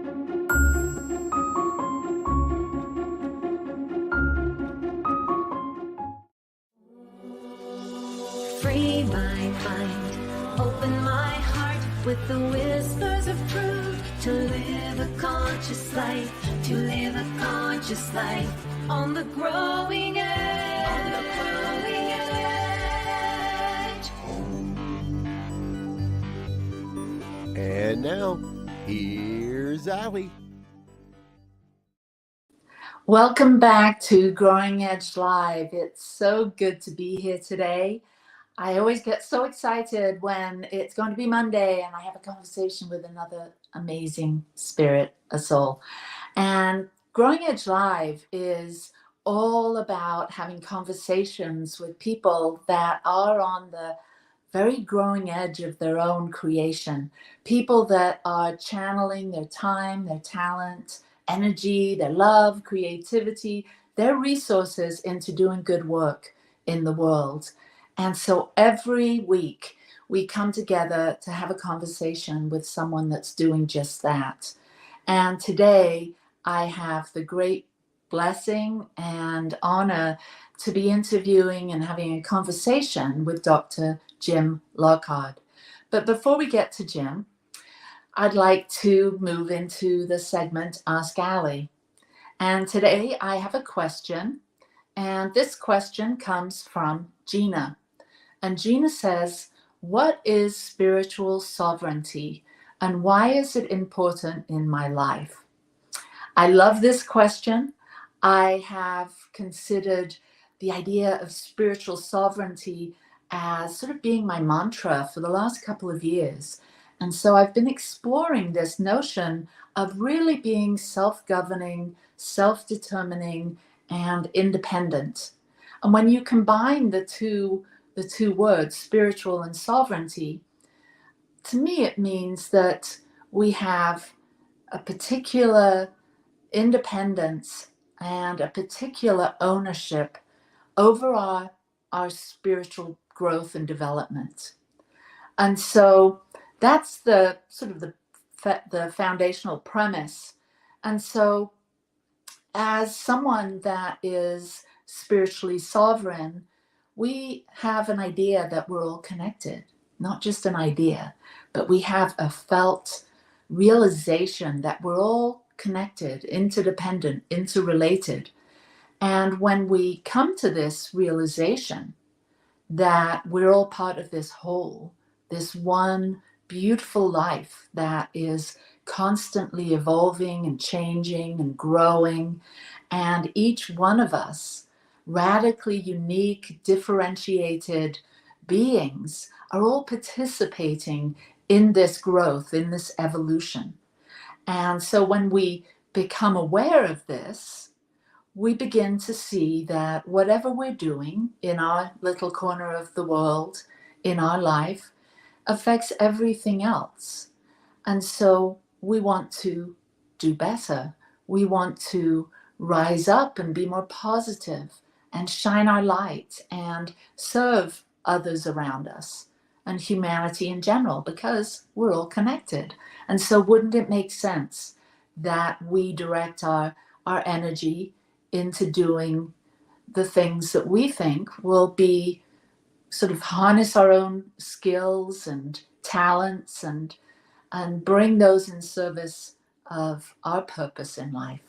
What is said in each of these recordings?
Free my mind, open my heart with the whispers of truth, to live a conscious life, to live a conscious life on the growing edge, on the growing edge. And now, here's Allie. Welcome back to Growing Edge Live. It's so good to be here today. I always get so excited when it's going to be Monday and I have a conversation with another amazing spirit, a soul. And Growing Edge Live is all about having conversations with people that are on the very growing edge of their own creation. People that are channeling their time, their talent, energy, their love, creativity, their resources into doing good work in the world. And so every week we come together to have a conversation with someone that's doing just that. And today I have the great blessing and honor to be interviewing and having a conversation with Dr. Jim Lockard. But before we get to Jim, I'd like to move into the segment Ask Allie. And today I have a question, and this question comes from Gina. And Gina says, what is spiritual sovereignty and why is it important in my life? I love this question. I have considered the idea of spiritual sovereignty as sort of being my mantra for the last couple of years. And so I've been exploring this notion of really being self-governing, self-determining, and independent. And when you combine the two words, spiritual and sovereignty, to me it means that we have a particular independence and a particular ownership over our spiritual growth and development. And so that's the sort of the foundational premise. And so as someone that is spiritually sovereign, we have an idea that we're all connected, not just an idea, but we have a felt realization that we're all connected, interdependent, interrelated. And when we come to this realization that we're all part of this whole, this one beautiful life that is constantly evolving and changing and growing, and each one of us, radically unique, differentiated beings, are all participating in this growth, in this evolution. And so when we become aware of this, we begin to see that whatever we're doing in our little corner of the world, in our life, affects everything else. And so we want to do better. We want to rise up and be more positive and shine our light and serve others around us and humanity in general, because we're all connected. And so wouldn't it make sense that we direct our energy into doing the things that we think will be sort of harness our own skills and talents and bring those in service of our purpose in life.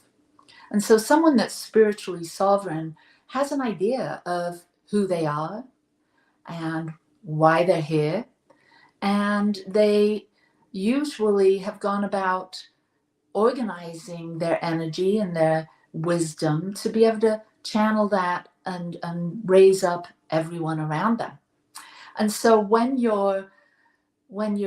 And so someone that's spiritually sovereign has an idea of who they are and why they're here. And they usually have gone about organizing their energy and their wisdom to be able to channel that and raise up everyone around them. And so when you're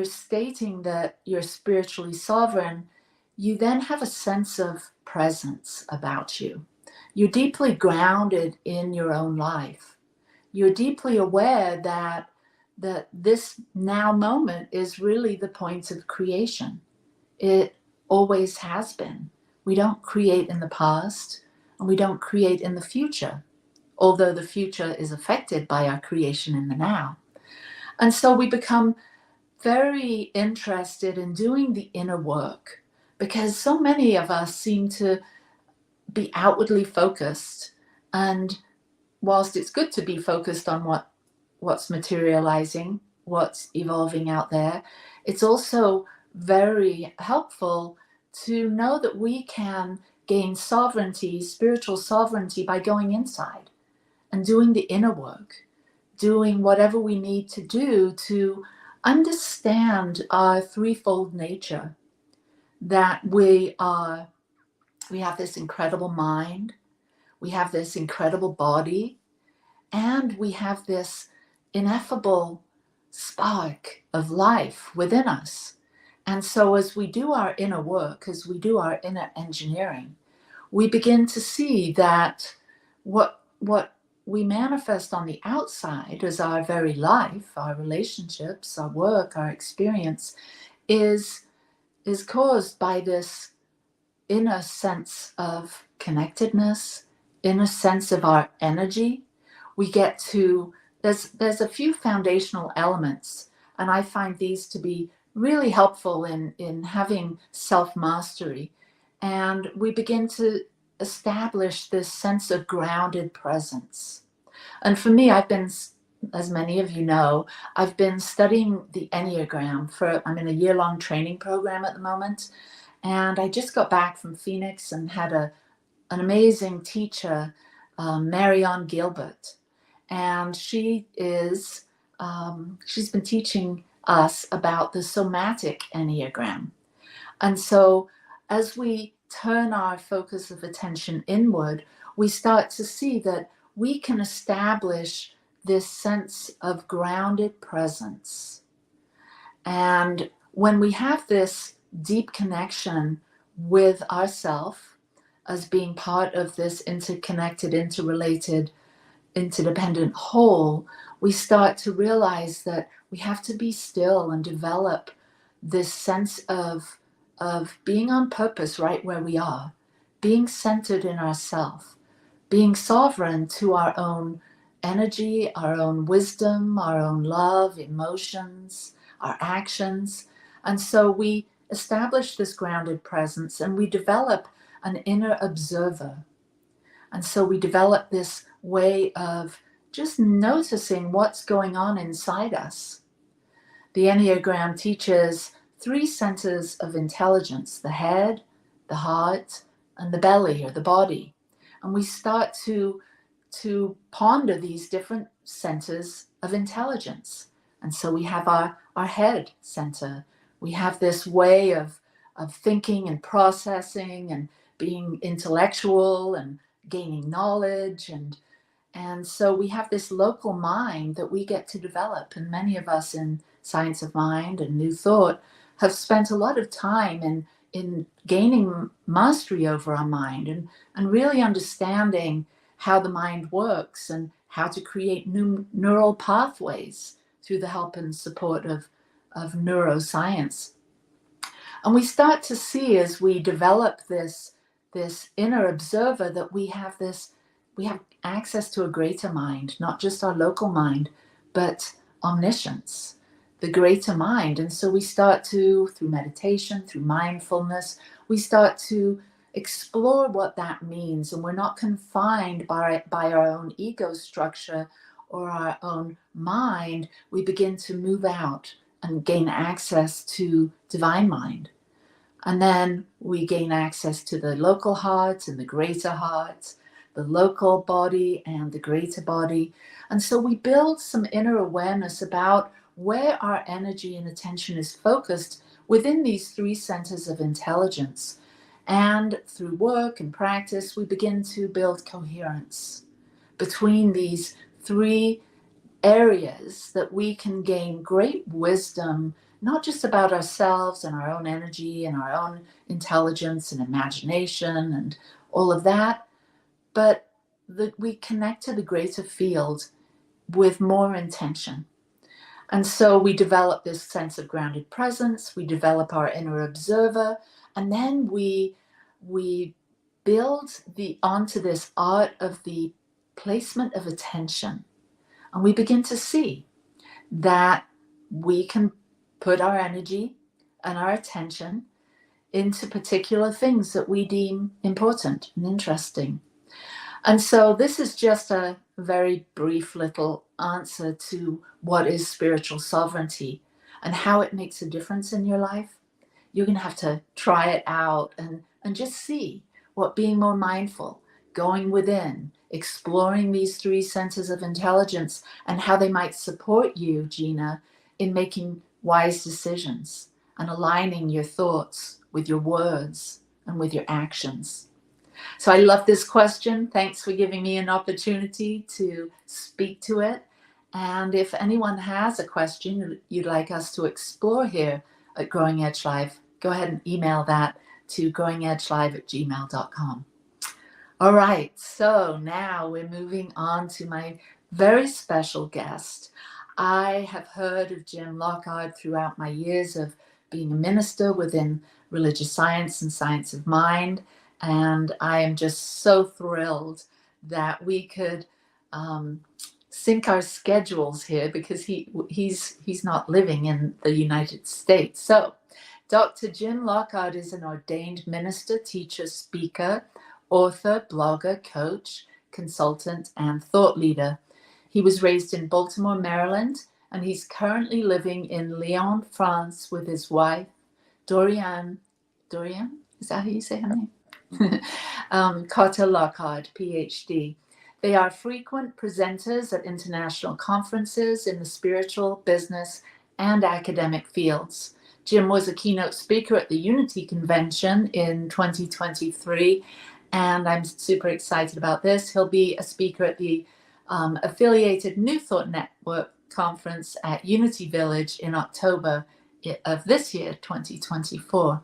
stating that you're spiritually sovereign, you then have a sense of presence about you. You're deeply grounded in your own life. You're deeply aware that this now moment is really the point of creation. It always has been. We don't create in the past and we don't create in the future, although the future is affected by our creation in the now. And so we become very interested in doing the inner work, because so many of us seem to be outwardly focused. And whilst it's good to be focused on what's materializing, what's evolving out there, it's also very helpful to know that we can gain sovereignty, spiritual sovereignty, by going inside and doing the inner work, doing whatever we need to do to understand our threefold nature, that we have this incredible mind, we have this incredible body, and we have this ineffable spark of life within us. And so as we do our inner work, as we do our inner engineering, we begin to see that what we manifest on the outside as our very life, our relationships, our work, our experience, is caused by this inner sense of connectedness, inner sense of our energy. We get to, there's a few foundational elements, and I find these to be really helpful in having self-mastery. And we begin to establish this sense of grounded presence. And for me, I've been, as many of you know, I've been studying the Enneagram I'm in a year-long training program at the moment. And I just got back from Phoenix and had an amazing teacher, Marianne Gilbert. And she's been teaching us about the somatic Enneagram. And so as we turn our focus of attention inward, we start to see that we can establish this sense of grounded presence. And when we have this deep connection with ourself as being part of this interconnected, interrelated, interdependent whole, we start to realize that we have to be still and develop this sense of being on purpose right where we are, being centered in ourself, being sovereign to our own energy, our own wisdom, our own love, emotions, our actions. And so we establish this grounded presence and we develop an inner observer. And so we develop this way of just noticing what's going on inside us. The Enneagram teaches 3 centers of intelligence: the head, the heart, and the belly, or the body. And we start to ponder these different centers of intelligence. And so we have our head center. We have this way of thinking and processing and being intellectual and gaining knowledge. And so we have this local mind that we get to develop. And many of us in Science of Mind and New Thought have spent a lot of time in gaining mastery over our mind and really understanding how the mind works and how to create new neural pathways through the help and support of neuroscience. And we start to see, as we develop this inner observer, that we have access to a greater mind, not just our local mind, but omniscience, the greater mind. And so we start to, through meditation, through mindfulness, we start to explore what that means. And we're not confined by our own ego structure or our own mind. We begin to move out and gain access to divine mind. And then we gain access to the local heart and the greater heart, the local body and the greater body. And so we build some inner awareness about where our energy and attention is focused within these 3 centers of intelligence. And through work and practice, we begin to build coherence between these 3 areas, that we can gain great wisdom, not just about ourselves and our own energy and our own intelligence and imagination and all of that, but that we connect to the greater field with more intention. And so we develop this sense of grounded presence, we develop our inner observer, and then we build onto this art of the placement of attention. And we begin to see that we can put our energy and our attention into particular things that we deem important and interesting. And so this is just a very brief little answer to what is spiritual sovereignty and how it makes a difference in your life. You're going to have to try it out and just see what being more mindful, going within, exploring these three centers of intelligence and how they might support you, Gina, in making wise decisions and aligning your thoughts with your words and with your actions. So I love this question. Thanks for giving me an opportunity to speak to it. And if anyone has a question you'd like us to explore here at Growing Edge Live, go ahead and email that to growingedgelive@gmail.com. All right, so now we're moving on to my very special guest. I have heard of Jim Lockard throughout my years of being a minister within religious science and science of mind. And I am just so thrilled that we could sync our schedules here because he's not living in the United States. So Dr. Jim Lockard is an ordained minister, teacher, speaker, author, blogger, coach, consultant, and thought leader. He was raised in Baltimore, Maryland, and he's currently living in Lyon, France with his wife, Dorian, is that how you say her name? Carter Lockard, PhD. They are frequent presenters at international conferences in the spiritual, business, and academic fields. Jim was a keynote speaker at the Unity Convention in 2023, and I'm super excited about this. He'll be a speaker at the affiliated New Thought Network conference at Unity Village in October of this year, 2024.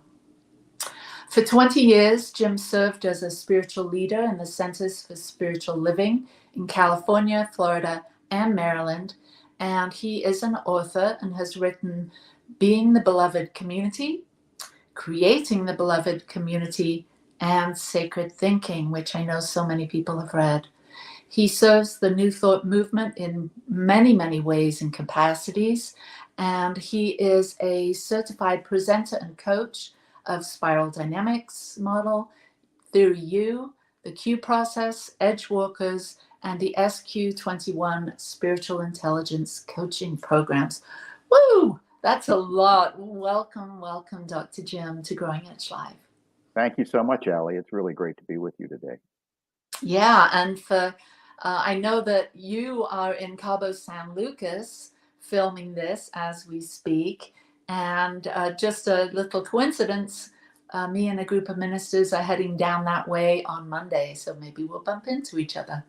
For 20 years, Jim served as a spiritual leader in the Centers for Spiritual Living in California, Florida, and Maryland. And he is an author and has written Being the Beloved Community, Creating the Beloved Community, and Sacred Thinking, which I know so many people have read. He serves the New Thought movement in many, many ways and capacities. And he is a certified presenter and coach of spiral dynamics model, Theory U, the Q process, Edge Walkers, and the SQ21 spiritual intelligence coaching programs. Woo! That's a lot. Welcome, Dr. Jim, to Growing Edge Live. Thank you so much, Allie. It's really great to be with you today. Yeah, and for I know that you are in Cabo San Lucas filming this as we speak. And just a little coincidence, me and a group of ministers are heading down that way on Monday. So maybe we'll bump into each other.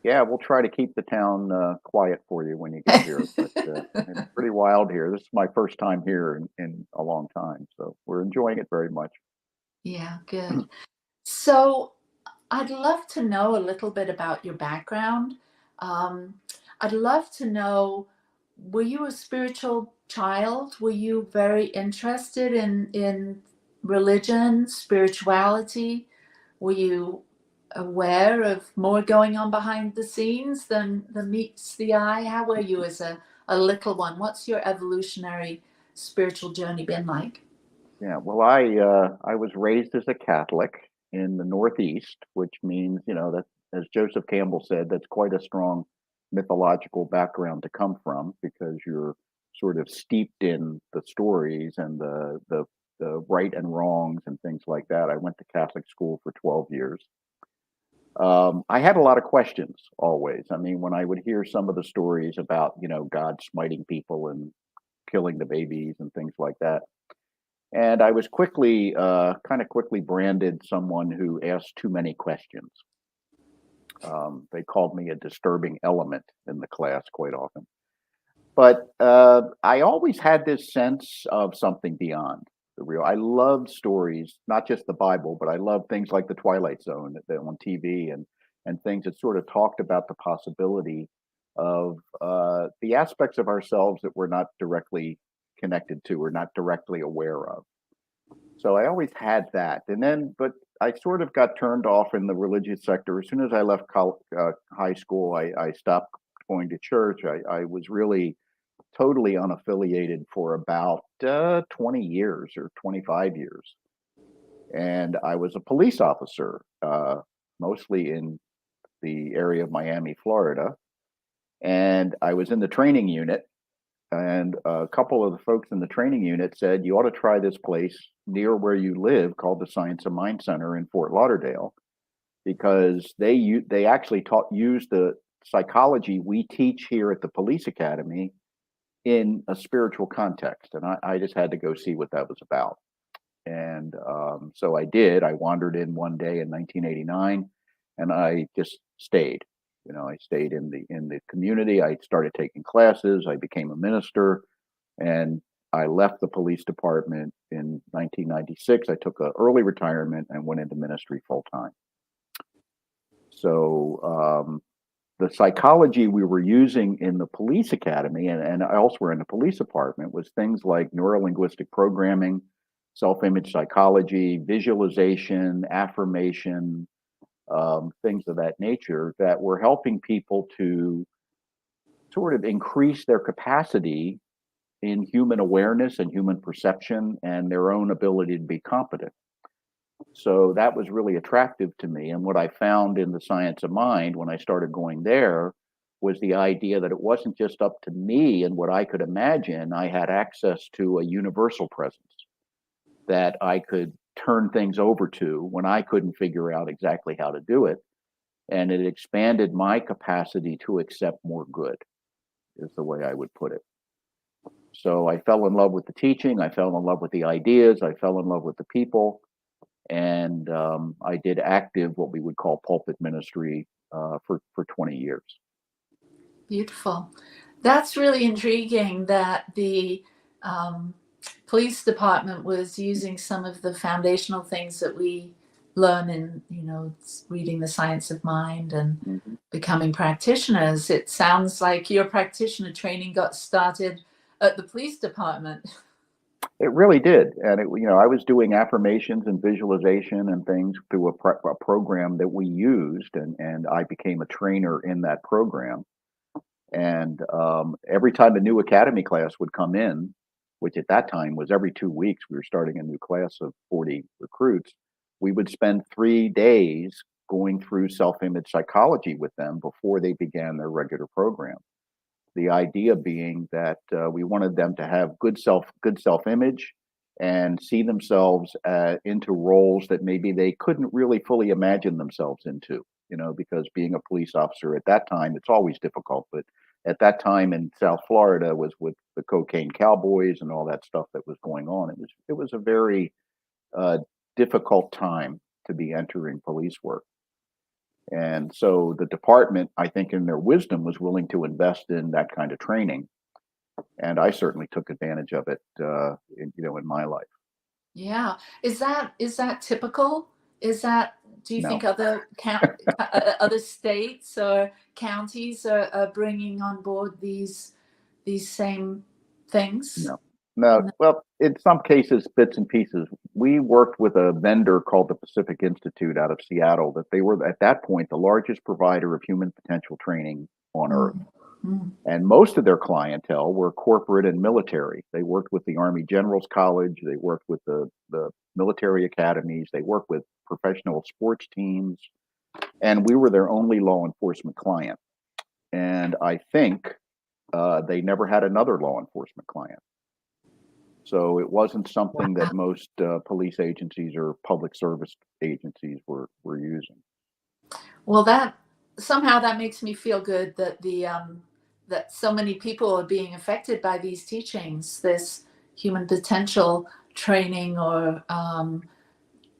Yeah, we'll try to keep the town quiet for you when you get here. But it's pretty wild here. This is my first time here in a long time. So we're enjoying it very much. Yeah, good. So I'd love to know a little bit about your background. I'd love to know, were you a spiritual child? Were you very interested in religion, spirituality? Were you aware of more going on behind the scenes than meets the eye? How were you as a little one? What's your evolutionary spiritual journey been like? Yeah, well, I was raised as a Catholic in the Northeast, which means, that, as Joseph Campbell said, that's quite a strong mythological background to come from because you're sort of steeped in the stories and the right and wrongs and things like that. I went to Catholic school for 12 years. I had a lot of questions always. I mean, when I would hear some of the stories about, God smiting people and killing the babies and things like that. And I was kind of quickly branded someone who asked too many questions. They called me a disturbing element in the class quite often. But I always had this sense of something beyond the real. I loved stories, not just the Bible, but I loved things like the Twilight Zone on TV and things that sort of talked about the possibility of the aspects of ourselves that we're not directly connected to or not directly aware of. So I always had that. But I sort of got turned off in the religious sector. As soon as I left high school, I stopped going to church. I was really totally unaffiliated for about 20 years or 25 years. And I was a police officer, mostly in the area of Miami, Florida. And I was in the training unit, and a couple of the folks in the training unit said, you ought to try this place near where you live called the Science of Mind Center in Fort Lauderdale, because they actually use the psychology we teach here at the police academy in a spiritual context. And I just had to go see what that was about. And so I did. I wandered in one day in 1989, and I just stayed. I stayed in the community. I started taking classes. I became a minister, and I left the police department in 1996. I took an early retirement and went into ministry full time. So the psychology we were using in the police academy and elsewhere in the police department was things like neurolinguistic programming, self-image psychology, visualization, affirmation, things of that nature that were helping people to sort of increase their capacity in human awareness and human perception and their own ability to be competent. So that was really attractive to me. And what I found in the science of mind when I started going there was the idea that it wasn't just up to me and what I could imagine. I had access to a universal presence that I could turn things over to when I couldn't figure out exactly how to do it. And it expanded my capacity to accept more good, is the way I would put it. So I fell in love with the teaching. I fell in love with the ideas. I fell in love with the people. And I did active, what we would call pulpit ministry for 20 years. Beautiful. That's really intriguing that the police department was using some of the foundational things that we learn in, reading the science of mind and becoming practitioners. It sounds like your practitioner training got started at the police department. It really did. And I was doing affirmations and visualization and things through a program that we used, and I became a trainer in that program. And every time a new academy class would come in, which at that time was every 2 weeks, we were starting a new class of 40 recruits, we would spend 3 days going through self-image psychology with them before they began their regular program. The idea being that we wanted them to have good self-image and see themselves into roles that maybe they couldn't really fully imagine themselves into, because being a police officer at that time, it's always difficult, but at that time in South Florida was with the cocaine cowboys and all that stuff that was going on. It was a very difficult time to be entering police work. And so the department, I think in their wisdom, was willing to invest in that kind of training. And I certainly took advantage of it, in my life. Yeah. Is that typical? Do you No. think other other states or counties are bringing on board these same things? No. Well, in some cases, bits and pieces. We worked with a vendor called the Pacific Institute out of Seattle, that they were at that point the largest provider of human potential training on earth. Mm. And most of their clientele were corporate and military. They worked with the Army Generals College. They worked with the military academies. They worked with professional sports teams. And we were their only law enforcement client. And I think they never had another law enforcement client. So it wasn't something that most police agencies or public service agencies were using. Well, that somehow that makes me feel good that that so many people are being affected by these teachings, this human potential training, or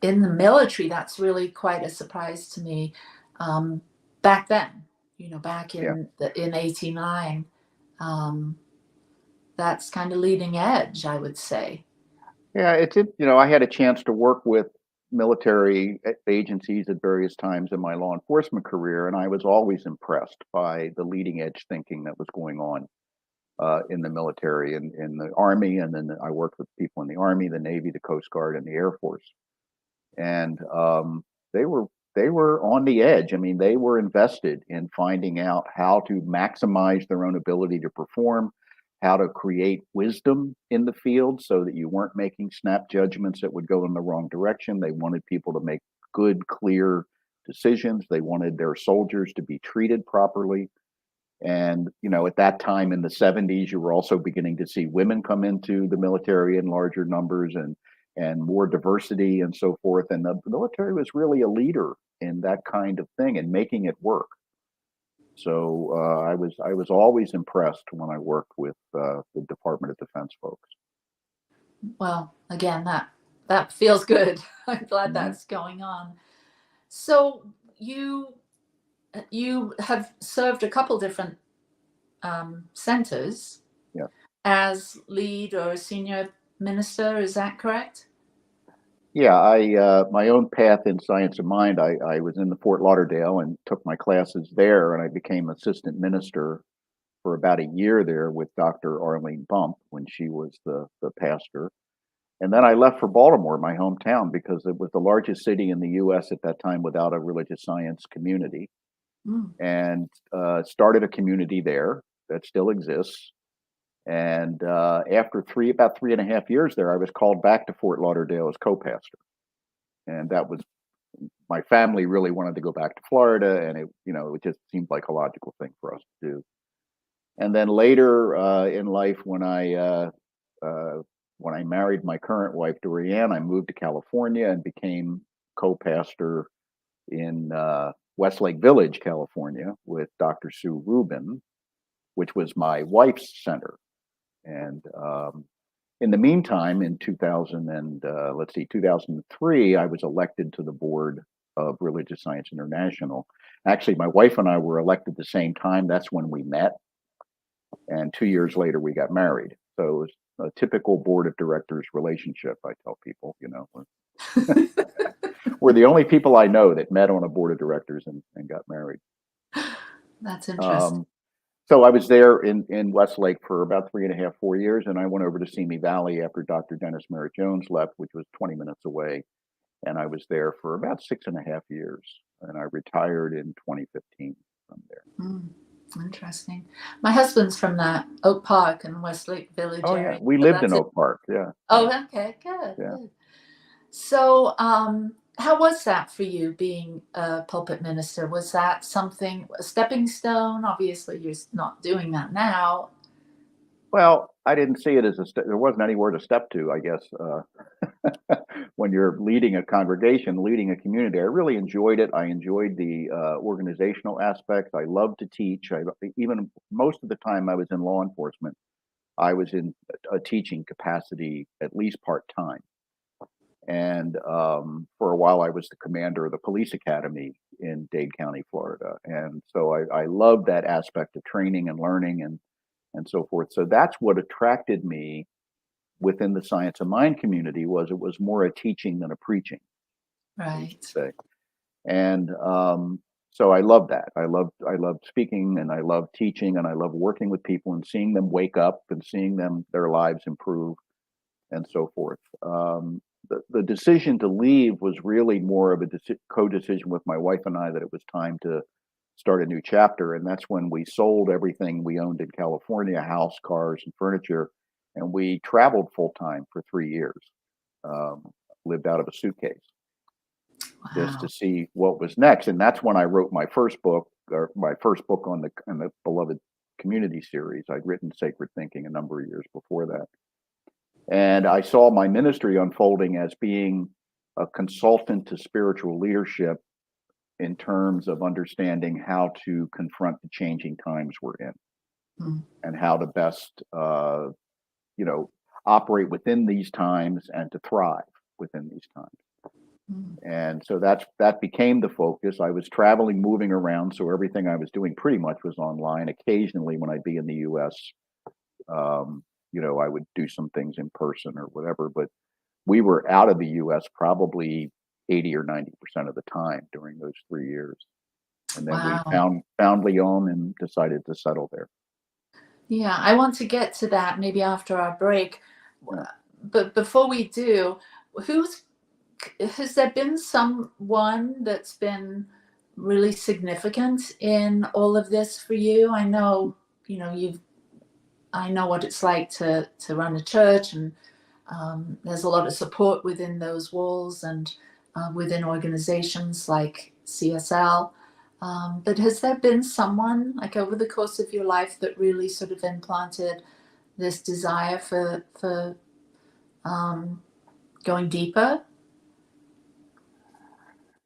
in the military. That's really quite a surprise to me. Back then, back in '89. That's kind of leading edge, I would say. Yeah, I had a chance to work with military agencies at various times in my law enforcement career, and I was always impressed by the leading edge thinking that was going on in the military and in the Army. And then I worked with people in the Army, the Navy, the Coast Guard, and the Air Force. And they were on the edge. I mean, they were invested in finding out how to maximize their own ability to perform, how to create wisdom in the field so that you weren't making snap judgments that would go in the wrong direction. They wanted people to make good, clear decisions. They wanted their soldiers to be treated properly. And, at that time in the 70s, you were also beginning to see women come into the military in larger numbers and more diversity and so forth. And the military was really a leader in that kind of thing and making it work. So I was always impressed when I worked with the Department of Defense folks. Well, again, that feels good. I'm glad Mhm. that's going on. So you have served a couple different centers Yeah. as lead or senior minister. Is that correct? Yeah, my own path in science of mind. I was in the Fort Lauderdale and took my classes there, and I became assistant minister for about a year there with Dr. Arlene Bump when she was the pastor. And then I left for Baltimore, my hometown, because it was the largest city in the U.S. at that time without a religious science community, Mm. and started a community there that still exists. And after about 3.5 years there, I was called back to Fort Lauderdale as co-pastor. And that was, my family really wanted to go back to Florida, and it just seemed like a logical thing for us to do. And then later in life, when I married my current wife, Dorianne, I moved to California and became co-pastor in Westlake Village, California, with Dr. Sue Rubin, which was my wife's center. And in the meantime, in 2003, I was elected to the board of Religious Science International. Actually, my wife and I were elected the same time. That's when we met. And 2 years later, we got married. So it was a typical board of directors relationship, I tell people, We're the only people I know that met on a board of directors and got married. That's interesting. So I was there in Westlake for about 3.5, 4 years, and I went over to Simi Valley after Dr. Dennis Merritt Jones left, which was 20 minutes away. And I was there for about 6.5 years, and I retired in 2015 from there. Mm, interesting. My husband's from that Oak Park and Westlake Village Oh area. yeah, we So lived in that's it. Oak Park. Yeah. Oh, okay, good, Yeah. good. So, how was that for you being a pulpit minister? Was that something, a stepping stone? Obviously, you're not doing that now. Well, I didn't see it as there wasn't anywhere to step to, I guess. When you're leading a congregation, leading a community, I really enjoyed it. I enjoyed the organizational aspects. I loved to teach. Even most of the time I was in law enforcement, I was in a teaching capacity, at least part-time. And for a while, I was the commander of the police academy in Dade County, Florida. And so I loved that aspect of training and learning and so forth. So that's what attracted me within the Science of Mind community. Was it was more a teaching than a preaching, I Right. should say. And so I loved that. I loved speaking, and I loved teaching, and I loved working with people and seeing them wake up and seeing their lives improve and so forth. The decision to leave was really more of a co-decision with my wife and I that it was time to start a new chapter. And that's when we sold everything we owned in California, house, cars, and furniture. And we traveled full time for 3 years, lived out of a suitcase just Wow. to see what was next. And that's when I wrote my first book on the beloved community series. I'd written Sacred Thinking a number of years before that. And I saw my ministry unfolding as being a consultant to spiritual leadership in terms of understanding how to confront the changing times we're in, and how to best, operate within these times and to thrive within these times. And so that became the focus. I was traveling, moving around, so everything I was doing pretty much was online. Occasionally, when I'd be in the U.S., I would do some things in person or whatever, but we were out of the U.S. probably 80 or 90% of the time during those 3 years. And then we found Lyon and decided to settle there. Yeah, I want to get to that maybe after our break. Yeah. But before we do, has there been someone that's been really significant in all of this for you? I know, you've I know what it's like to run a church, and there's a lot of support within those walls and within organizations like CSL. But has there been someone, like over the course of your life, that really sort of implanted this desire for going deeper?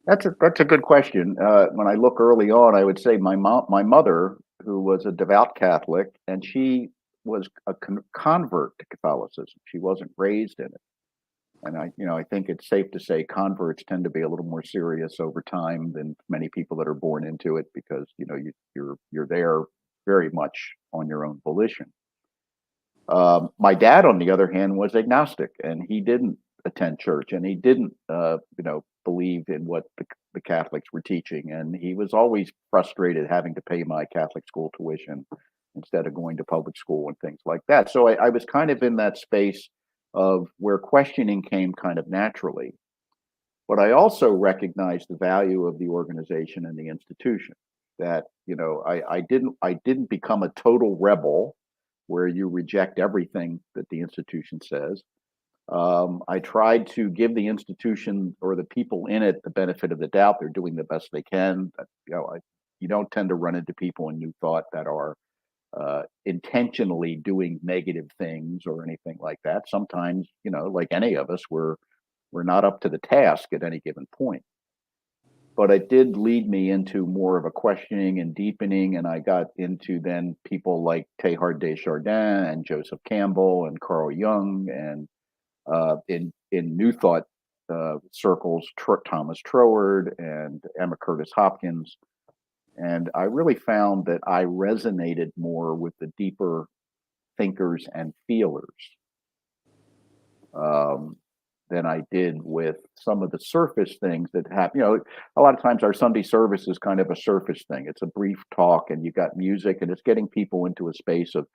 That's a good question. When I look early on, I would say my mother, who was a devout Catholic, and she was a convert to Catholicism. She wasn't raised in it, and I think it's safe to say converts tend to be a little more serious over time than many people that are born into it, because you're there very much on your own volition. My dad, on the other hand, was agnostic, and he didn't attend church, and he didn't, believe in what the Catholics were teaching, and he was always frustrated having to pay my Catholic school tuition instead of going to public school and things like that. So I was kind of in that space of where questioning came kind of naturally, but I also recognized the value of the organization and the institution. That I didn't become a total rebel where you reject everything that the institution says. I tried to give the institution or the people in it the benefit of the doubt. They're doing the best they can. You don't tend to run into people in New Thought that are intentionally doing negative things or anything like that. Sometimes, like any of us, we're not up to the task at any given point. But it did lead me into more of a questioning and deepening, and I got into then people like Teilhard de Chardin and Joseph Campbell and Carl Jung, and in New Thought circles, Thomas Troward and Emma Curtis Hopkins. And I really found that I resonated more with the deeper thinkers and feelers than I did with some of the surface things that happen. A lot of times our Sunday service is kind of a surface thing. It's a brief talk, and you got music, and it's getting people into a space of,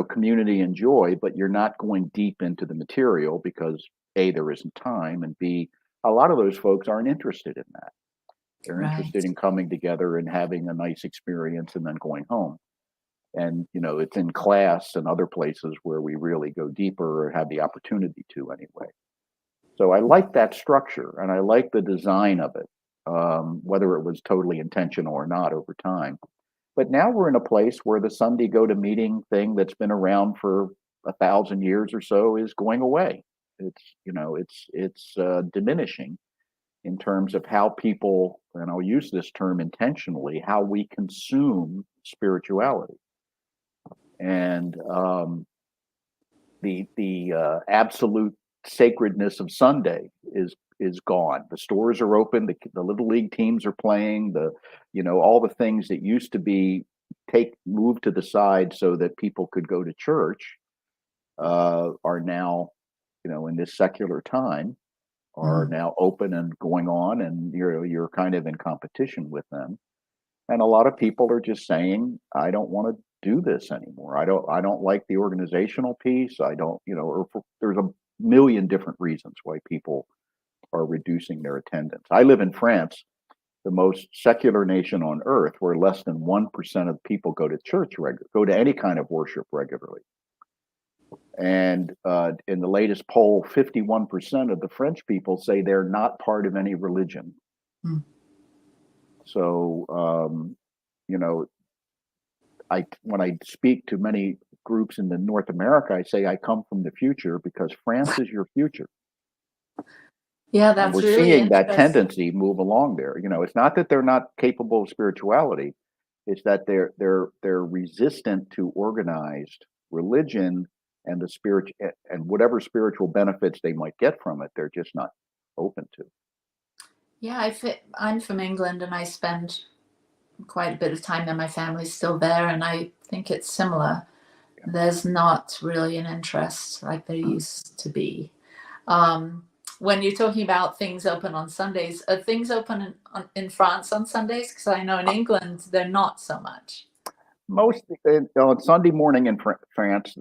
community and joy, but you're not going deep into the material because A, there isn't time, and B, a lot of those folks aren't interested in that. They're Right. interested in coming together and having a nice experience and then going home. And, it's in class and other places where we really go deeper, or have the opportunity to anyway. So I like that structure, and I like the design of it, whether it was totally intentional or not over time. But now we're in a place where the Sunday go to meeting thing that's been around for 1,000 years or so is going away. It's diminishing in terms of how people, and I'll use this term intentionally, how we consume spirituality. And the absolute sacredness of Sunday is gone. The stores are open. The little league teams are playing. All the things that used to be moved to the side so that people could go to church are now, in this secular time, are now open and going on, and you're kind of in competition with them. And a lot of people are just saying, I don't want to do this anymore. I don't like the organizational piece. I don't, there's a million different reasons why people are reducing their attendance. I live in France, the most secular nation on earth, where less than 1% of people go to church go to any kind of worship regularly. And in the latest poll, 51% of the French people say they're not part of any religion. So, when I speak to many groups in North America, I say I come from the future because France is your future. Yeah, And that's we're really seeing that interesting. tendency move along there. It's not that they're not capable of spirituality; it's that they're resistant to organized religion and the spirit and whatever spiritual benefits they might get from it. They're just not open to. Yeah, I'm from England, and I spend quite a bit of time there. My family's still there, and I think it's similar. There's not really an interest like there used to be. When you're talking about things open on Sundays, are things open in France on Sundays? Because I know in England they're not so much. On Sunday morning in France,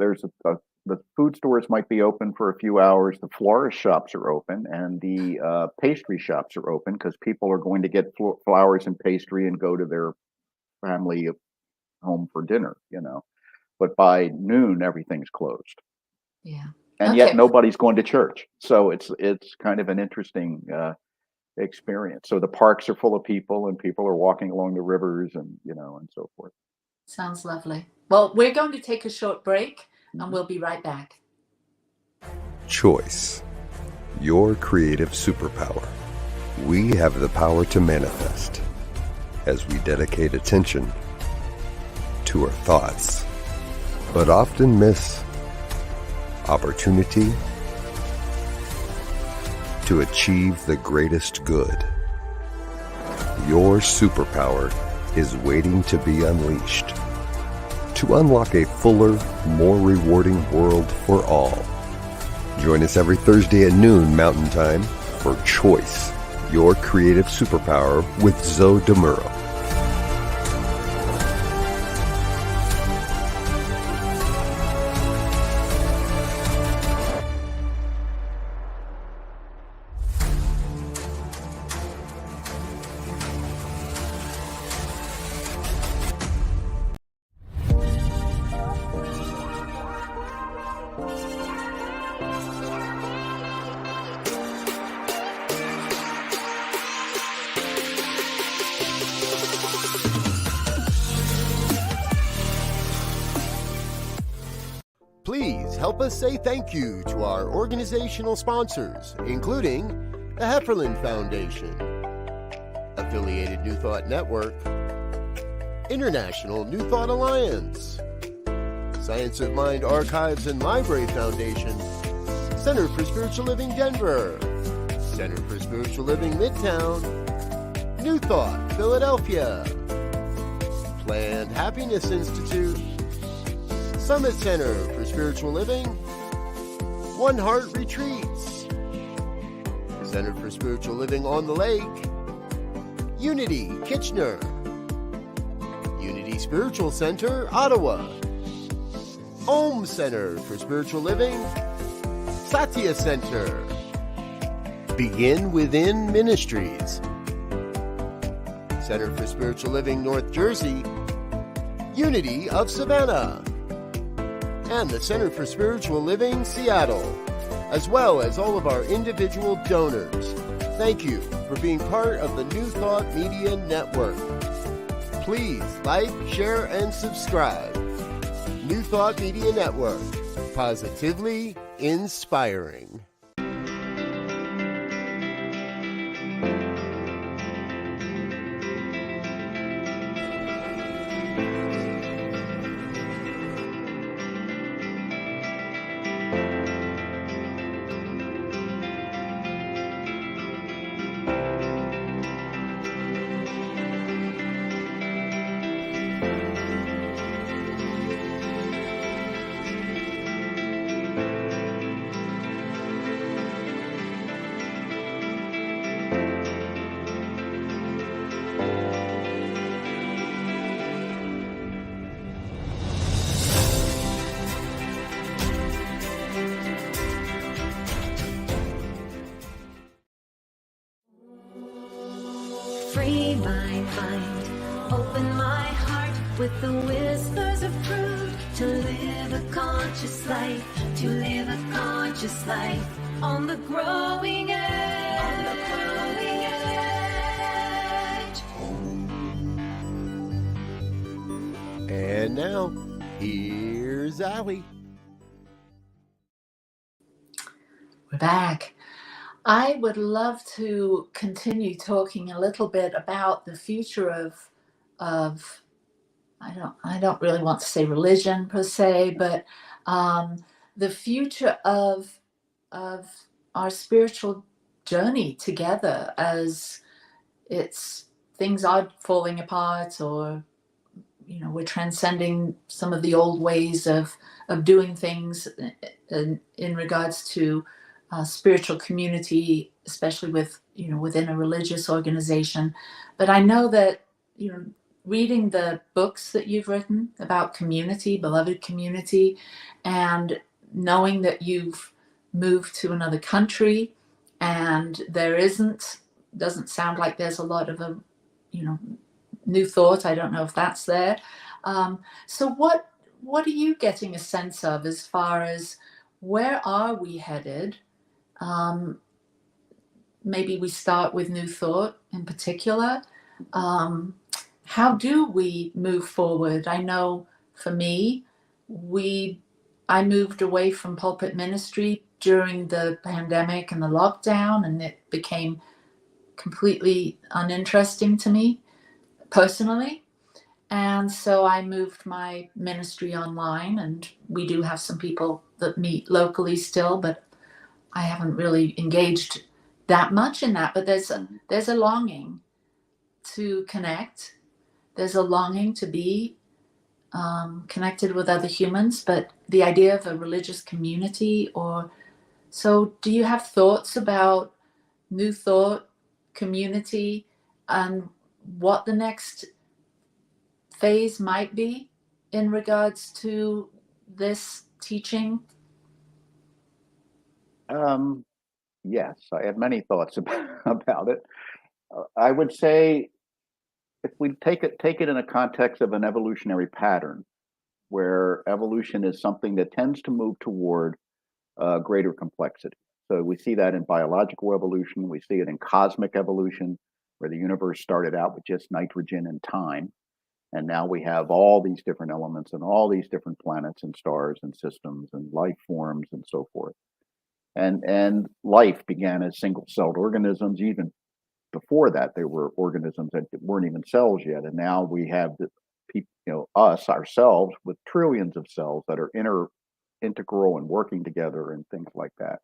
the food stores might be open for a few hours. The florist shops are open, and the pastry shops are open because people are going to get flowers and pastry and go to their family home for dinner. but by noon everything's closed, Yeah. and Okay. yet nobody's going to church. So it's kind of an interesting experience. So the parks are full of people, and people are walking along the rivers, and and so forth. Sounds lovely. Well, we're going to take a short break, and we'll be right back. Choice, your creative superpower. We have the power to manifest as we dedicate attention to our thoughts, but often miss opportunity to achieve the greatest good. Your superpower is waiting to be unleashed to unlock a fuller, more rewarding world for all. Join us every Thursday at noon Mountain Time for Choice, your creative superpower with Zoe DeMuro. Please help us say thank you to our organizational sponsors, including the Hefferland Foundation, Affiliated New Thought Network, International New Thought Alliance, Science of Mind Archives and Library Foundation, Center for Spiritual Living Denver, Center for Spiritual Living Midtown, New Thought Philadelphia, Planned Happiness Institute, Summit Center for Spiritual Living, One Heart Retreats, Center for Spiritual Living on the Lake, Unity Kitchener, Unity Spiritual Center Ottawa, Om Center for Spiritual Living, Satya Center, Begin Within Ministries, Center for Spiritual Living North Jersey, Unity of Savannah, and the Center for Spiritual Living Seattle, as well as all of our individual donors. Thank you for being part of the New Thought Media Network. Please like, share, and subscribe. New Thought Media Network, positively inspiring. Free my mind, open my heart with the whispers of truth. To live a conscious life, to live a conscious life on the growing edge. On the growing edge. And now, here's Allie. We're back. I would love to continue talking a little bit about the future of I don't really want to say religion per se, but the future of our spiritual journey together as things are falling apart, or we're transcending some of the old ways of doing things in regards to spiritual community, especially within a religious organization. But I know that reading the books that you've written about community, beloved community, and knowing that you've moved to another country, and doesn't sound like there's a lot of new thought. I don't know if that's there. So what are you getting a sense of as far as where are we headed? Um, Maybe we start with New Thought in particular. Um, how do we move forward? I know for me, I moved away from pulpit ministry during the pandemic and the lockdown, and it became completely uninteresting to me personally. And so I moved my ministry online, and we do have some people that meet locally still, but I haven't really engaged that much in that. But there's a longing to connect. There's a longing to be connected with other humans. But the idea of a religious community, or so, do you have thoughts about New Thought community and what the next phase might be in regards to this teaching? Yes, I have many thoughts about it. I would say if we take it in a context of an evolutionary pattern, where evolution is something that tends to move toward greater complexity. So we see that in biological evolution, we see it in cosmic evolution, where the universe started out with just nitrogen and time. And now we have all these different elements and all these different planets and stars and systems and life forms and so forth. And life began as single-celled organisms. Even before that, there were organisms that weren't even cells yet. And now we have the people, us ourselves, with trillions of cells that are integral and working together and things like that.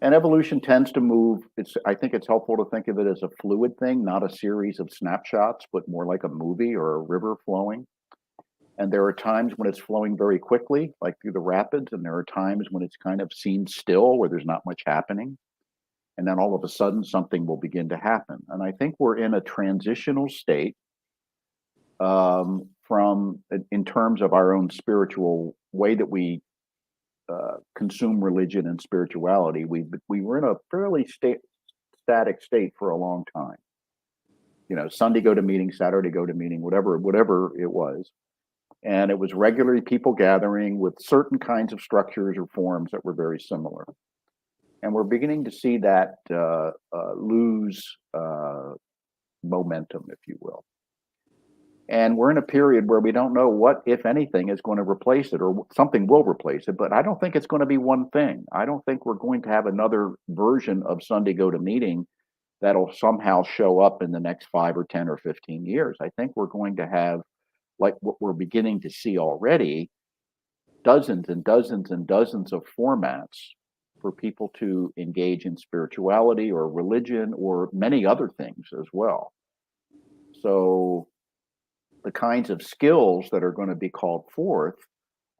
And evolution tends to move. I think it's helpful to think of it as a fluid thing, not a series of snapshots, but more like a movie or a river flowing. And there are times when it's flowing very quickly, like through the rapids, and there are times when it's kind of seems still, where there's not much happening. And then all of a sudden, something will begin to happen. And I think we're in a transitional state from, in terms of our own spiritual way that we consume religion and spirituality. We were in a fairly static state for a long time. Sunday go to meeting, Saturday go to meeting, whatever it was. And it was regularly people gathering with certain kinds of structures or forms that were very similar. And we're beginning to see that lose momentum, if you will. And we're in a period where we don't know what, if anything, is going to replace it, or something will replace it. But I don't think it's going to be one thing. I don't think we're going to have another version of Sunday go to meeting that'll somehow show up in the next 5 or 10 or 15 years. I think we're going to have, like what we're beginning to see already, dozens and dozens and dozens of formats for people to engage in spirituality or religion or many other things as well. So the kinds of skills that are going to be called forth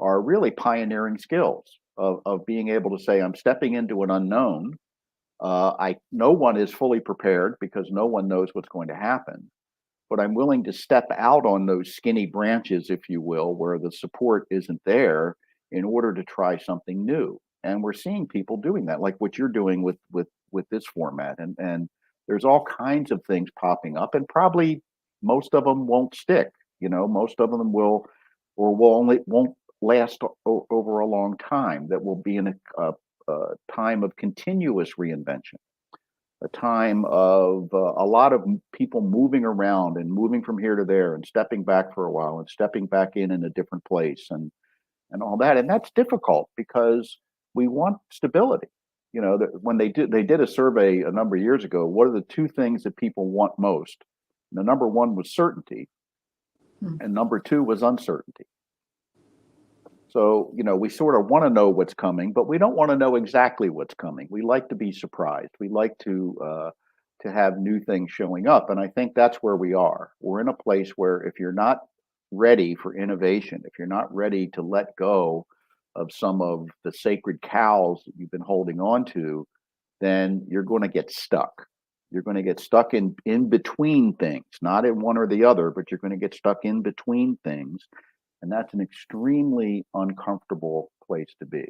are really pioneering skills of being able to say, I'm stepping into an unknown. No one is fully prepared because no one knows what's going to happen. But I'm willing to step out on those skinny branches, if you will, where the support isn't there, in order to try something new. And we're seeing people doing that, like what you're doing with this format. And there's all kinds of things popping up, and probably most of them won't stick. Most of them won't last over a long time. That will be in a time of continuous reinvention. A time of a lot of people moving around and moving from here to there and stepping back for a while and stepping back in a different place and all that. And that's difficult because we want stability. When they did a survey a number of years ago, what are the two things that people want most? And the number one was certainty, and number two was uncertainty. So, we sort of want to know what's coming, but we don't want to know exactly what's coming. We like to be surprised. We like to have new things showing up. And I think that's where we are. We're in a place where if you're not ready for innovation, if you're not ready to let go of some of the sacred cows that you've been holding on to, then you're going to get stuck. You're going to get stuck in between things, not in one or the other, but you're going to get stuck in between things. And that's an extremely uncomfortable place to be.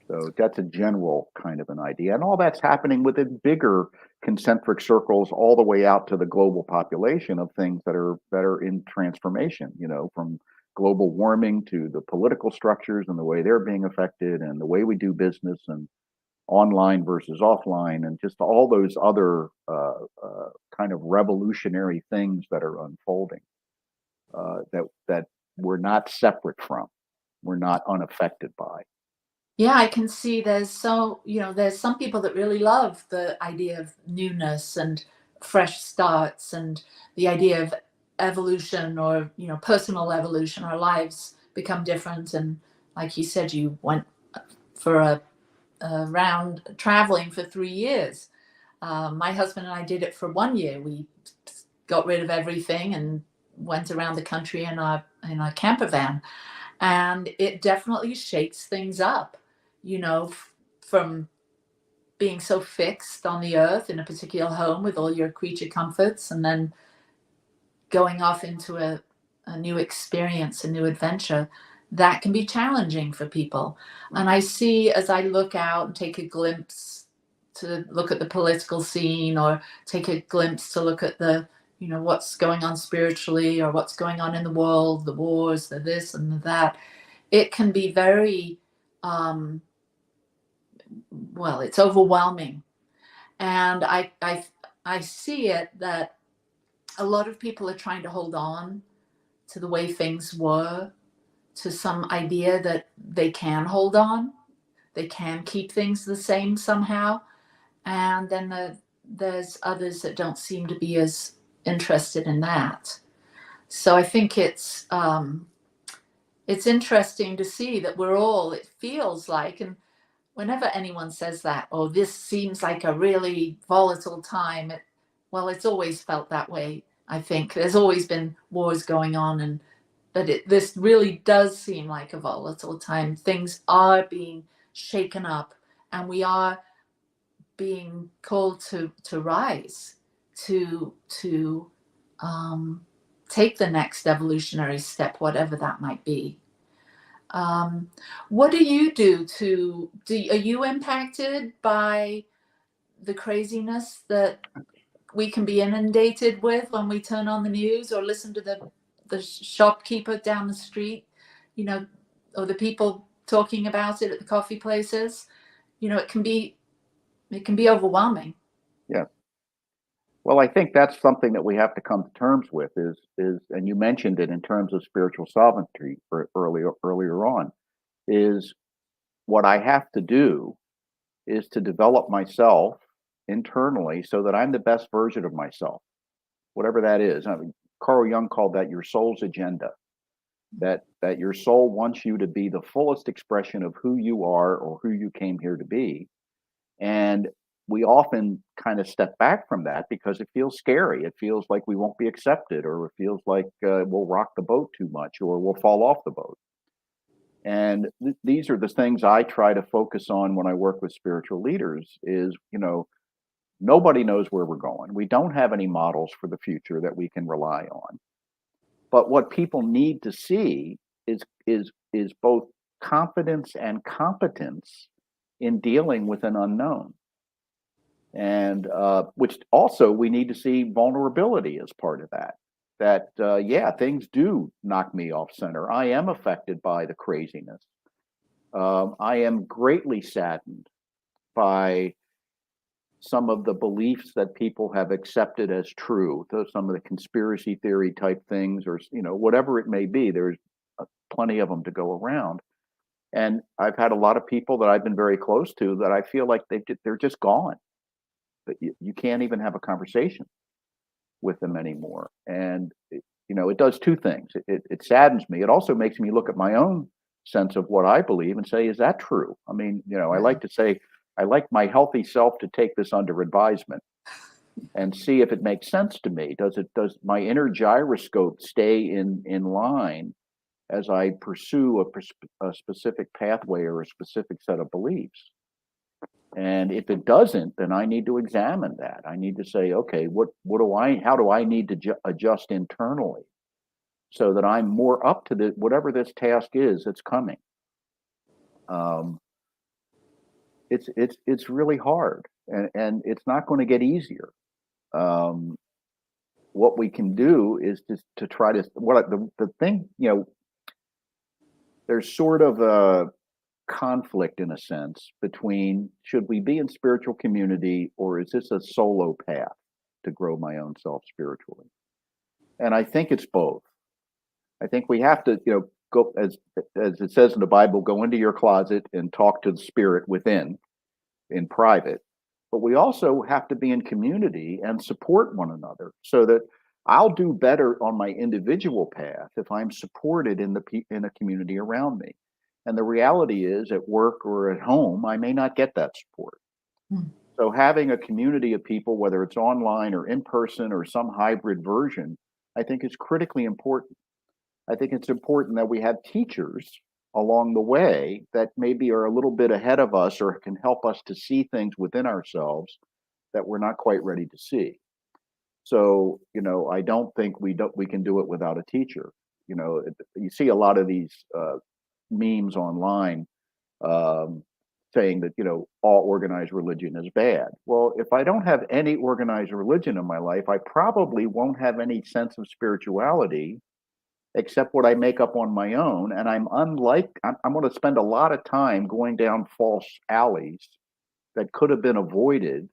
So that's a general kind of an idea. And all that's happening within bigger concentric circles all the way out to the global population of things that are in transformation, from global warming to the political structures and the way they're being affected and the way we do business and online versus offline and just all those other kind of revolutionary things that are unfolding that we're not separate from, we're not unaffected by. Yeah, I can see there's there's some people that really love the idea of newness and fresh starts and the idea of evolution or, personal evolution. Our lives become different. And like you said, you went for a round traveling for 3 years. My husband and I did it for 1 year. We got rid of everything and went around the country in our camper van. And it definitely shakes things up, from being so fixed on the earth in a particular home with all your creature comforts, and then going off into a new experience, a new adventure. That can be challenging for people. And I see, as I look out and take a glimpse to look at the political scene, or take a glimpse to look at the, what's going on spiritually, or what's going on in the world, the wars, the this and the that, it can be very, it's overwhelming. And I see it that a lot of people are trying to hold on to the way things were, to some idea that they can hold on, they can keep things the same somehow. And then there's others that don't seem to be as interested in that. So I think it's interesting to see that it feels like, and whenever anyone says that, oh, this seems like a really volatile time, it's always felt that way. I think there's always been wars going on, but this really does seem like a volatile time. Things are being shaken up, and we are being called to rise, to take the next evolutionary step, whatever that might be. What do you do are you impacted by the craziness that we can be inundated with when we turn on the news or listen to the shopkeeper down the street, or the people talking about it at the coffee places? It can be overwhelming. Yeah. Well, I think that's something that we have to come to terms with is, and you mentioned it in terms of spiritual sovereignty earlier on, is what I have to do is to develop myself internally so that I'm the best version of myself, whatever that is. I mean, Carl Jung called that your soul's agenda, that your soul wants you to be the fullest expression of who you are or who you came here to be. And we often kind of step back from that because it feels scary. It feels like we won't be accepted, or it feels like we'll rock the boat too much, or we'll fall off the boat. And these are the things I try to focus on when I work with spiritual leaders is, nobody knows where we're going. We don't have any models for the future that we can rely on. But what people need to see is both confidence and competence in dealing with an unknown. And which also we need to see vulnerability as part of that. That things do knock me off center. I am affected by the craziness. I am greatly saddened by some of the beliefs that people have accepted as true. Some of the conspiracy theory type things, or whatever it may be. There's plenty of them to go around. And I've had a lot of people that I've been very close to that I feel like they're just gone. But you can't even have a conversation with them anymore. And it does two things. It saddens me. It also makes me look at my own sense of what I believe and say, is that true? I mean, I like to say, I like my healthy self to take this under advisement and see if it makes sense to me. Does my inner gyroscope stay in line as I pursue a specific pathway or a specific set of beliefs? And if it doesn't, then I need to examine that. I need to say, okay, how do I need to adjust internally so that I'm more up to whatever this task is that's coming. it's really hard, and it's not going to get easier. Um, what we can do is just to try to the thing, there's sort of a conflict in a sense between should we be in spiritual community or is this a solo path to grow my own self spiritually? And I think it's both. I think we have to, go as it says in the Bible, go into your closet and talk to the spirit within in private. But we also have to be in community and support one another so that I'll do better on my individual path if I'm supported in a community around me. And the reality is, at work or at home, I may not get that support. Mm. So having a community of people, whether it's online or in person or some hybrid version, I think is critically important. I think it's important that we have teachers along the way that maybe are a little bit ahead of us or can help us to see things within ourselves that we're not quite ready to see. So, I don't think we can do it without a teacher. You see a lot of these memes online saying that all organized religion is bad. Well, if I don't have any organized religion in my life, I probably won't have any sense of spirituality except what I make up on my own. And I'm going to spend a lot of time going down false alleys that could have been avoided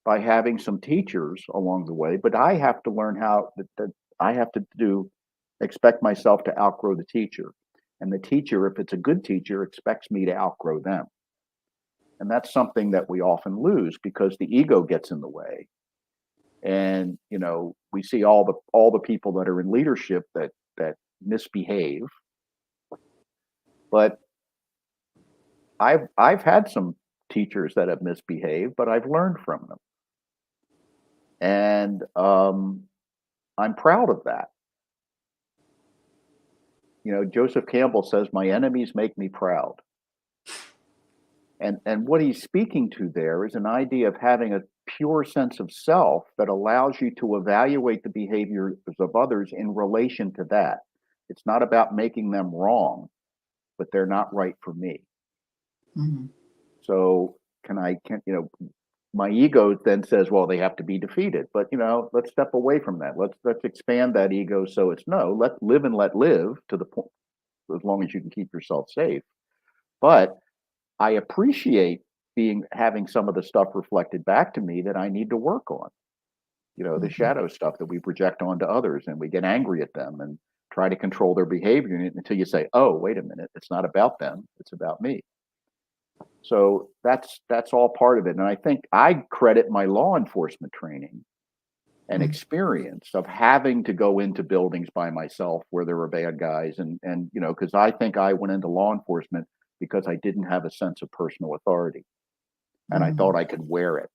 by having some teachers along the way. But I have to learn that I have to expect myself to outgrow the teacher. And the teacher, if it's a good teacher, expects me to outgrow them. And that's something that we often lose because the ego gets in the way. And we see all the people that are in leadership that misbehave. But I've had some teachers that have misbehaved, but I've learned from them. And I'm proud of that. Joseph Campbell says, "My enemies make me proud." And what he's speaking to there is an idea of having a pure sense of self that allows you to evaluate the behaviors of others in relation to that. It's not about making them wrong, but they're not right for me. Mm-hmm. So my ego then says, well, they have to be defeated. But let's step away from that. Let's expand that ego so it's let live and let live to the point as long as you can keep yourself safe. But I appreciate having some of the stuff reflected back to me that I need to work on. The shadow stuff that we project onto others, and we get angry at them and try to control their behavior until you say, oh, wait a minute, it's not about them, it's about me. So that's all part of it. And I think I credit my law enforcement training and experience of having to go into buildings by myself where there were bad guys. And because I think I went into law enforcement because I didn't have a sense of personal authority. And I thought I could wear it.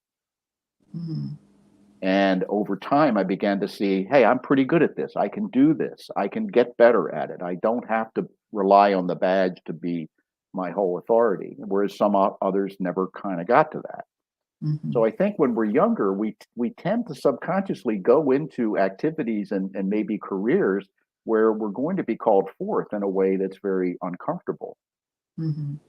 And over time, I began to see, hey, I'm pretty good at this. I can do this. I can get better at it. I don't have to rely on the badge to be my whole authority, whereas some others never kind of got to that. So I think when we're younger, we tend to subconsciously go into activities and maybe careers where we're going to be called forth in a way that's very uncomfortable. And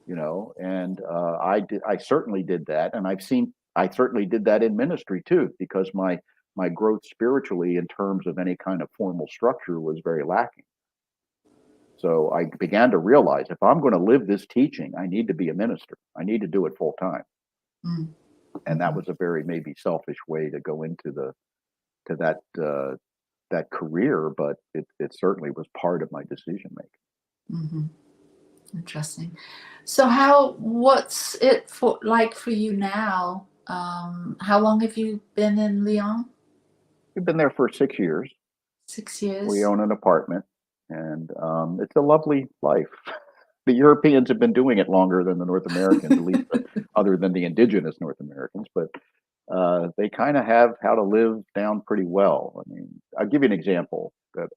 I certainly did that, and I certainly did that in ministry too, because my growth spiritually in terms of any kind of formal structure was very lacking. So I began to realize if I'm going to live this teaching, I need to be a minister. I need to do it full time. And that was a very maybe selfish way to go into that career, but it certainly was part of my decision making. Interesting. So what's it like for you now? How long have you been in Lyon? We've been there for 6 years. 6 years. We own an apartment, and it's a lovely life. The Europeans have been doing it longer than the North Americans, at least other than the indigenous North Americans, but they kind of have how to live down pretty well. I mean, I'll give you an example that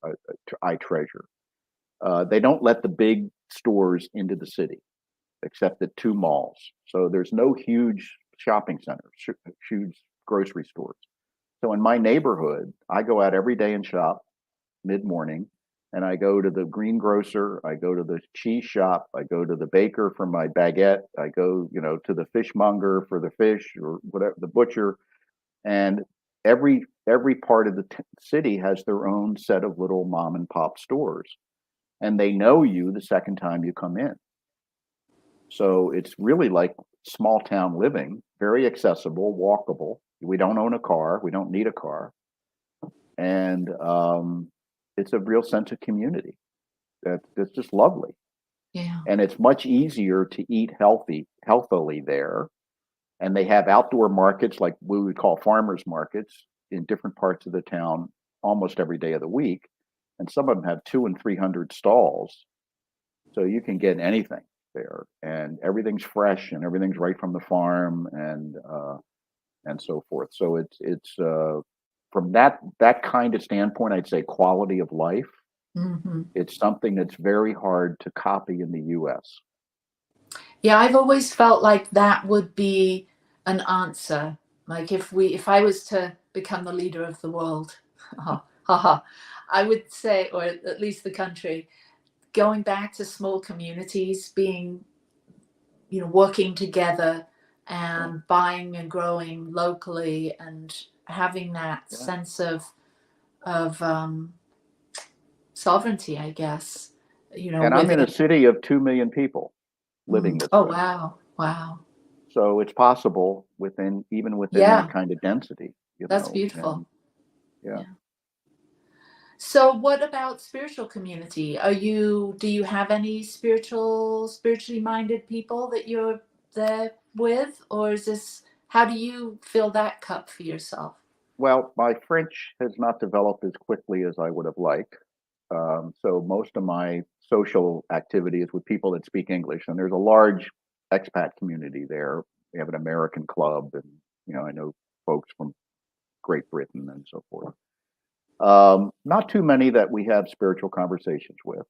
I treasure. They don't let the big stores into the city, except at 2 malls. So there's no huge shopping centers, huge grocery stores. So in my neighborhood, I go out every day and shop mid-morning, and I go to the greengrocer, I go to the cheese shop, I go to the baker for my baguette, I go, to the fishmonger for the fish or whatever, the butcher, and every part of the city has their own set of little mom and pop stores, and they know you the second time you come in. So it's really like small town living, very accessible, walkable. We don't own a car, we don't need a car, and it's a real sense of community. That's just lovely, Yeah. and it's much easier to eat healthily there. And they have outdoor markets like we would call farmers markets in different parts of the town almost every day of the week. And some of them have 200 and 300 stalls. So you can get anything there, and everything's fresh and everything's right from the farm, and so forth. So it's from that kind of standpoint, I'd say quality of life. Hmm. It's something that's very hard to copy in the US. Yeah, I've always felt like that would be an answer. Like if I was to become the leader of the world, I would say, or at least the country, going back to small communities, being, working together and buying and growing locally and having that Yeah. sense of sovereignty, I guess, And I'm in within. a city of 2 million people living this Oh, way. wow. Wow. So it's possible even within that Yeah, kind of density, that's and beautiful. yeah. Yeah. So what about spiritual community? Do you have any spiritually minded people that you're there with? Or how do you fill that cup for yourself? Well, my French has not developed as quickly as I would have liked. So most of my social activity is with people that speak English, and there's a large expat community there. We have an American club, and I know folks from Great Britain and so forth. Not too many that we have spiritual conversations with.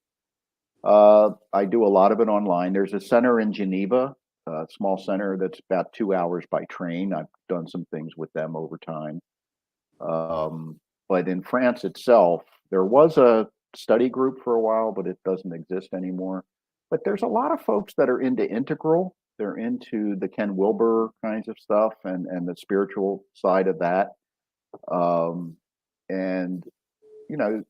I do a lot of it online. There's a center in Geneva, a small center that's about 2 hours by train. I've done some things with them over time. But in France itself, there was a study group for a while, but it doesn't exist anymore. But there's a lot of folks that are into integral. They're into the Ken Wilber kinds of stuff and the spiritual side of that. And you know,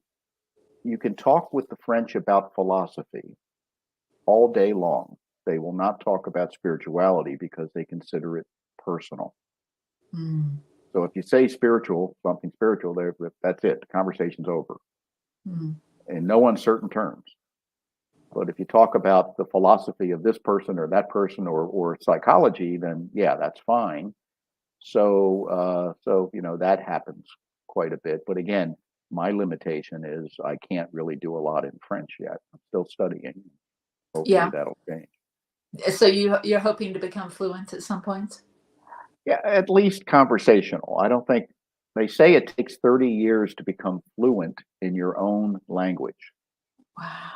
you can talk with the French about philosophy all day long. They will not talk about spirituality because they consider it personal. Mm, So if you say something spiritual, that's it. The conversation's over mm. in no uncertain terms. But if you talk about the philosophy of this person or that person or psychology, then yeah, that's fine. So that happens quite a bit. But again, my limitation is I can't really do a lot in French yet. I'm still studying. Hopefully Yeah. that'll change. So you're hoping to become fluent at some point? Yeah, at least conversational. I don't think they say it takes 30 years to become fluent in your own language Wow.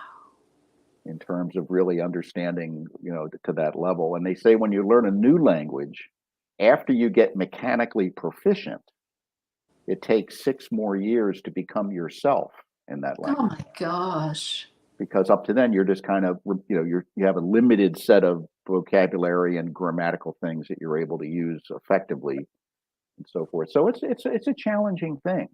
in terms of really understanding, to that level. And they say when you learn a new language, after you get mechanically proficient, it takes 6 more years to become yourself in that Oh language. my gosh. Because up to then you're just kind of, you have a limited set of vocabulary and grammatical things that you're able to use effectively and so forth. So it's a challenging thing.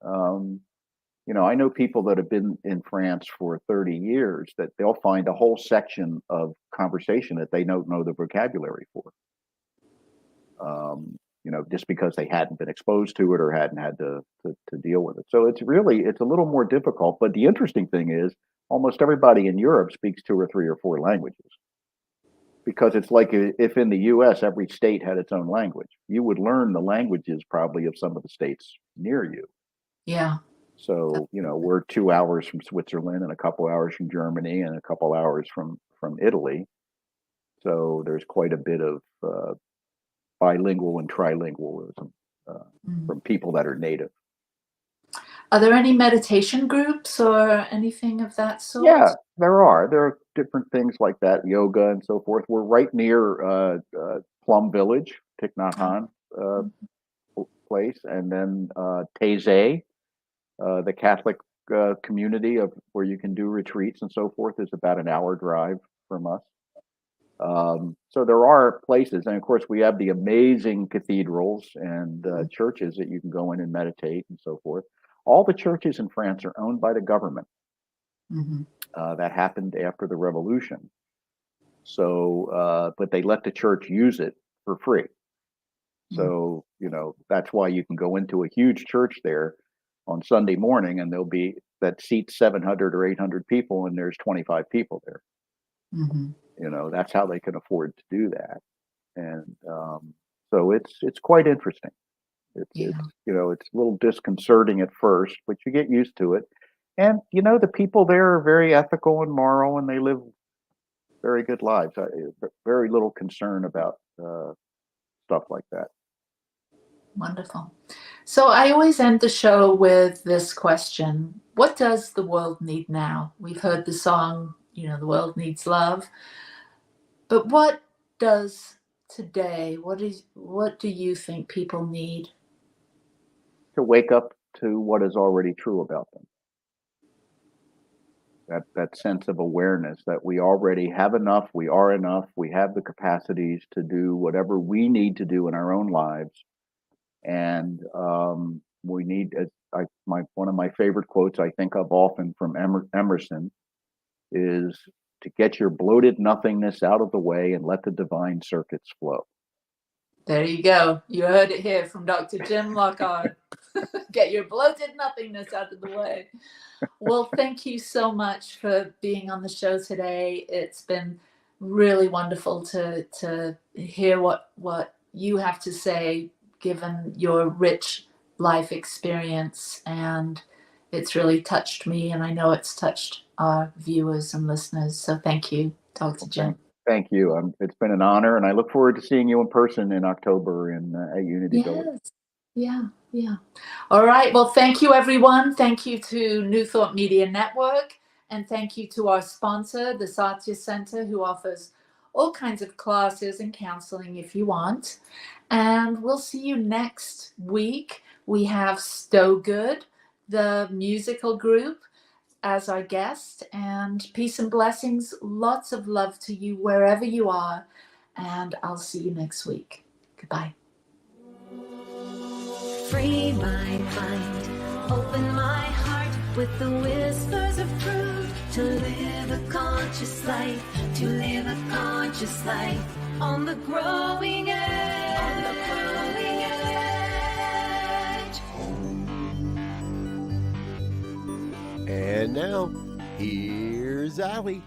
I know people that have been in France for 30 years that they'll find a whole section of conversation that they don't know the vocabulary for. Just because they hadn't been exposed to it or hadn't had to deal with it. So it's a little more difficult. But the interesting thing is almost everybody in Europe speaks 2 or 3 or 4 languages. Because it's like if in the US every state had its own language, you would learn the languages probably of some of the states near you. Yeah. So, we're 2 hours from Switzerland and a couple hours from Germany and a couple hours from Italy. So there's quite a bit of bilingual and trilingualism Mm. from people that are native. Are there any meditation groups or anything of that sort? Yeah, there are. There are different things like that, yoga and so forth. We're right near Plum Village, Thich Nhat Hanh place, and then Taizé, the Catholic community of where you can do retreats and so forth is about an hour drive from us. So there are places, and of course we have the amazing cathedrals and churches that you can go in and meditate and so forth. All the churches in France are owned by the government. Mm-hmm. That happened after the revolution. So, but they let the church use it for free. So, that's why you can go into a huge church there on Sunday morning and that seats 700 or 800 people and there's 25 people there. Mm-hmm. That's how they can afford to do that. And so it's quite interesting. It's a little disconcerting at first, but you get used to it. And, the people there are very ethical and moral and they live very good lives. Very little concern about stuff like that. Wonderful. So I always end the show with this question. What does the world need now? We've heard the song, the world needs love. But what does today, what do you think people need? To wake up to what is already true about them. That sense of awareness that we already have enough, we are enough, we have the capacities to do whatever we need to do in our own lives. And we need, one of my favorite quotes I think of often from Emerson is to get your bloated nothingness out of the way and let the divine circuits flow. There you go. You heard it here from Dr. Jim Lockard. Get your bloated nothingness out of the way. Well, thank you so much for being on the show today. It's been really wonderful to hear what you have to say, given your rich life experience. And it's really touched me, and I know it's touched our viewers and listeners. So thank you, Dr. Jim. Thank you. It's been an honor, and I look forward to seeing you in person in October at Unity Village. Yeah. All right. Well, thank you, everyone. Thank you to New Thought Media Network, and thank you to our sponsor, the Satya Center, who offers all kinds of classes and counseling if you want. And we'll see you next week. We have Stow Good, the musical group, as our guest. And peace and blessings. Lots of love to you wherever you are. And I'll see you next week. Goodbye. Free my mind, open my heart with the whispers of truth. To live a conscious life, to live a conscious life on the growing edge. On the growing edge. And now, here's Allie.